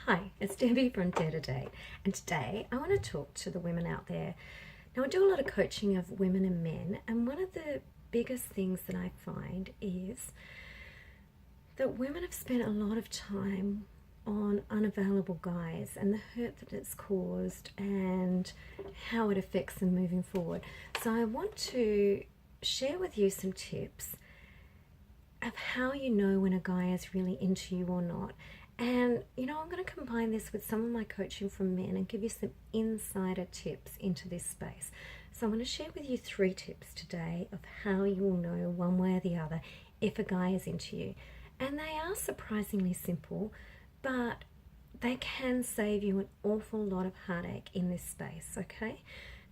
Hi, it's Debbie from Dare to Date, and today I want to talk to the women out there. Now, I do a lot of coaching of women and men, and one of the biggest things that I find is that women have spent a lot of time on unavailable guys and the hurt that it's caused and how it affects them moving forward. So, I want to share with you some tips of how you know when a guy is really into you or not. And I'm going to combine this with some of my coaching from men and give you some insider tips into this space. So I'm going to share with you 3 tips today of how you will know one way or the other if a guy is into you. And they are surprisingly simple, but they can save you an awful lot of heartache in this space, okay?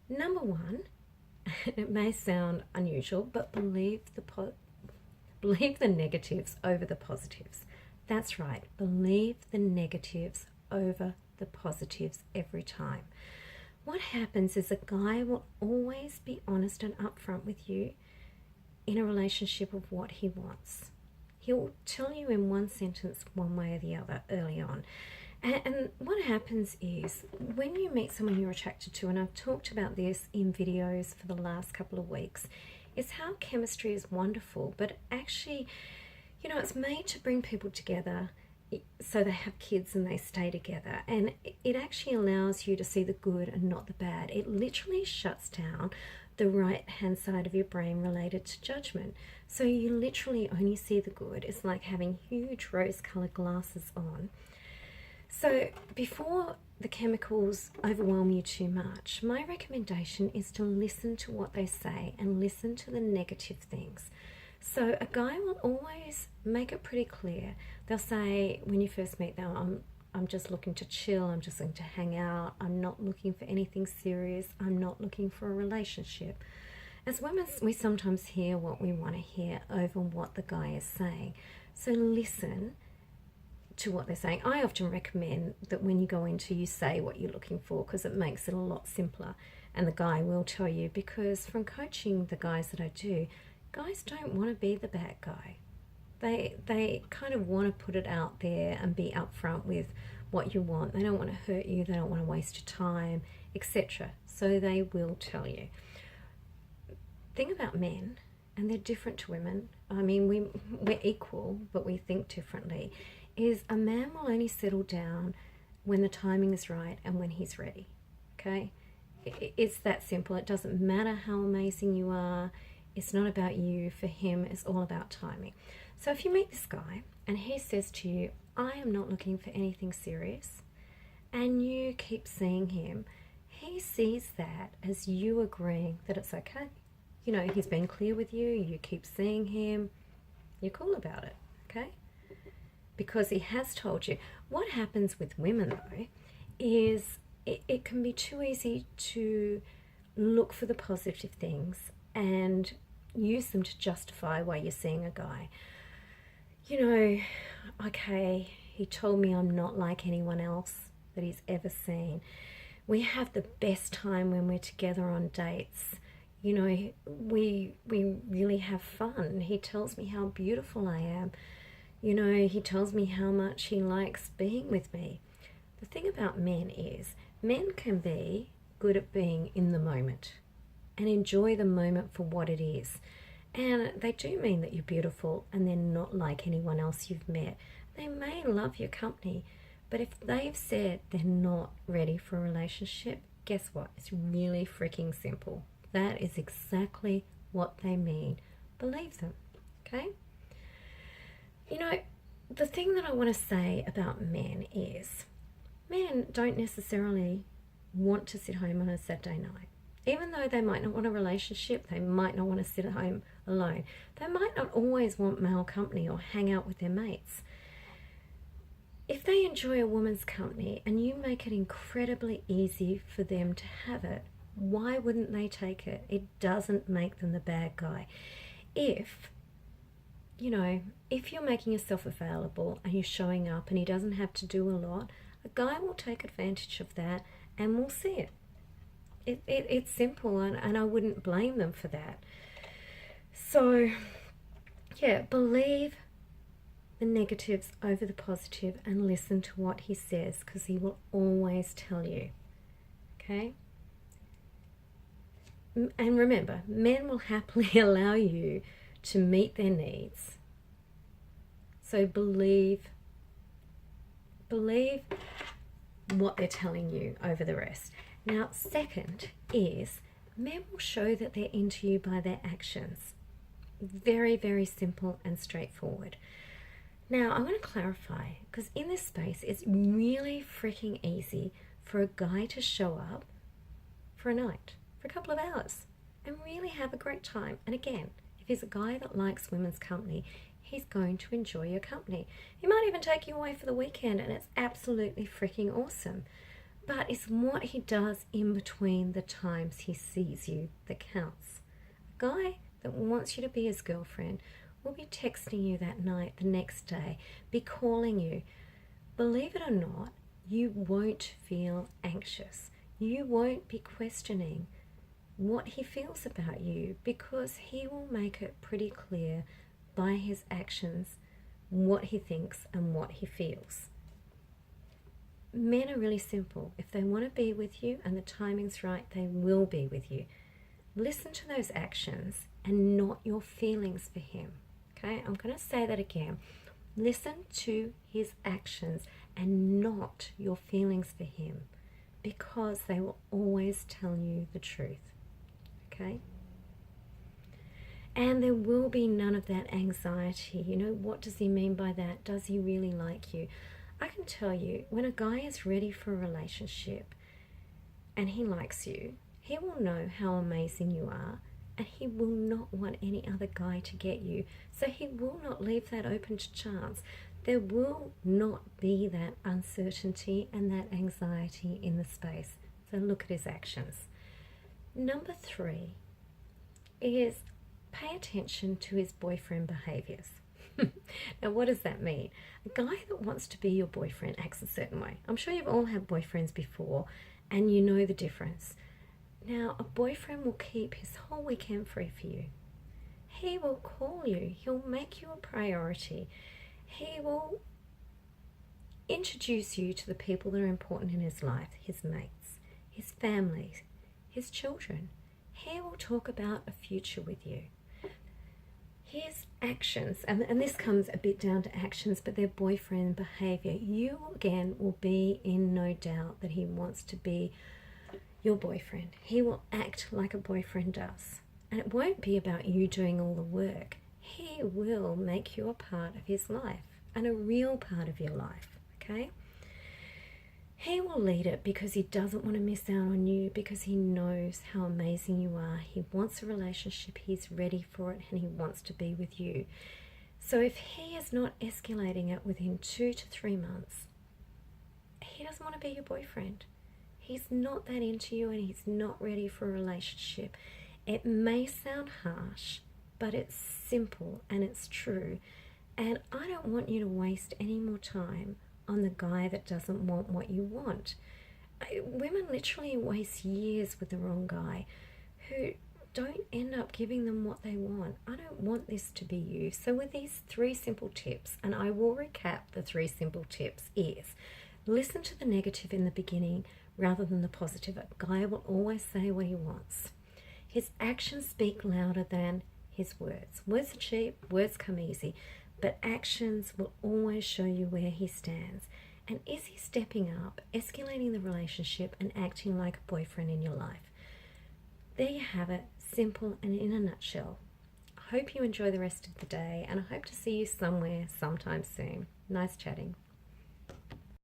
Number 1, it may sound unusual, but believe the negatives over the positives. That's right, believe the negatives over the positives every time. What happens is a guy will always be honest and upfront with you in a relationship of what he wants. He'll tell you in one sentence one way or the other early on. And what happens is when you meet someone you're attracted to, and I've talked about this in videos for the last couple of weeks, is how chemistry is wonderful, but actually, it's made to bring people together so they have kids and they stay together. And it actually allows you to see the good and not the bad. It literally shuts down the right-hand side of your brain related to judgment. So you literally only see the good. It's like having huge rose-colored glasses on. So before the chemicals overwhelm you too much, my recommendation is to listen to what they say and listen to the negative things. So a guy will always make it pretty clear. They'll say, when you first meet them, I'm just looking to chill, I'm just looking to hang out, I'm not looking for anything serious, I'm not looking for a relationship. As women, we sometimes hear what we want to hear over what the guy is saying. So listen to what they're saying. I often recommend that when you go into, you say what you're looking for, because it makes it a lot simpler. And the guy will tell you, because from coaching the guys that I do, guys don't want to be the bad guy. They kind of want to put it out there and be upfront with what you want. They don't want to hurt you. They don't want to waste your time, etc. So they will tell you. Thing about men, and they're different to women. I mean, we're equal, but we think differently. Is a man will only settle down when the timing is right and when he's ready. Okay, it's that simple. It doesn't matter how amazing you are. It's not about you. For him, it's all about timing. So if you meet this guy and he says to you, I am not looking for anything serious, and you keep seeing him, he sees that as you agreeing that it's okay. He's been clear with you, you keep seeing him, you're cool about it, okay? Because he has told you. What happens with women, though, is it can be too easy to look for the positive things and use them to justify why you're seeing a guy. Okay, he told me I'm not like anyone else that he's ever seen. We have the best time when we're together on dates. We really have fun. He tells me how beautiful I am. He tells me how much he likes being with me. The thing about men is, men can be good at being in the moment and enjoy the moment for what it is. And they do mean that you're beautiful and they're not like anyone else you've met. They may love your company, but if they've said they're not ready for a relationship, guess what? It's really freaking simple. That is exactly what they mean. Believe them, okay? The thing that I want to say about men is, men don't necessarily want to sit home on a Saturday night. Even though they might not want a relationship, they might not want to sit at home alone. They might not always want male company or hang out with their mates. If they enjoy a woman's company and you make it incredibly easy for them to have it, why wouldn't they take it? It doesn't make them the bad guy. If you're making yourself available and you're showing up and he doesn't have to do a lot, a guy will take advantage of that and will see it. It's simple, and I wouldn't blame them for that. So, yeah, believe the negatives over the positive and listen to what he says, because he will always tell you. Okay? And remember, men will happily allow you to meet their needs. So believe what they're telling you over the rest. Now, second is, men will show that they're into you by their actions. Very, very simple and straightforward. Now, I want to clarify, because in this space, it's really freaking easy for a guy to show up for a night, for a couple of hours, and really have a great time. And again, if he's a guy that likes women's company, he's going to enjoy your company. He might even take you away for the weekend, and it's absolutely freaking awesome. But it's what he does in between the times he sees you that counts. A guy that wants you to be his girlfriend will be texting you that night, the next day, be calling you. Believe it or not, you won't feel anxious. You won't be questioning what he feels about you, because he will make it pretty clear by his actions what he thinks and what he feels. Men are really simple. If they want to be with you and the timing's right, they will be with you. Listen to those actions and not your feelings for him. Okay, I'm going to say that again. Listen to his actions and not your feelings for him, because they will always tell you the truth. Okay? And there will be none of that anxiety. You know, what does he mean by that? Does he really like you? I can tell you, when a guy is ready for a relationship and he likes you, he will know how amazing you are, and he will not want any other guy to get you. So he will not leave that open to chance. There will not be that uncertainty and that anxiety in the space. So look at his actions. Number 3 is pay attention to his boyfriend behaviors. Now, what does that mean? A guy that wants to be your boyfriend acts a certain way. I'm sure you've all had boyfriends before and you know the difference. Now, a boyfriend will keep his whole weekend free for you. He will call you. He'll make you a priority. He will introduce you to the people that are important in his life, his mates, his family, his children. He will talk about a future with you. His actions, and this comes a bit down to actions, but their boyfriend behavior, you again will be in no doubt that he wants to be your boyfriend. He will act like a boyfriend does. And it won't be about you doing all the work. He will make you a part of his life, and a real part of your life, okay? He will lead it because he doesn't want to miss out on you, because he knows how amazing you are. He wants a relationship, he's ready for it, and he wants to be with you. So if he is not escalating it within 2 to 3 months, he doesn't want to be your boyfriend. He's not that into you, and he's not ready for a relationship. It may sound harsh, but it's simple and it's true. And I don't want you to waste any more time on the guy that doesn't want what you want. Women literally waste years with the wrong guy who don't end up giving them what they want. I don't want this to be you. So with these 3 simple tips, and I will recap the 3 simple tips, is listen to the negative in the beginning rather than the positive. A guy will always say what he wants. His actions speak louder than his words. Words are cheap, words come easy, but actions will always show you where he stands. And is he stepping up, escalating the relationship, and acting like a boyfriend in your life? There you have it, simple and in a nutshell. I hope you enjoy the rest of the day, and I hope to see you somewhere sometime soon. Nice chatting.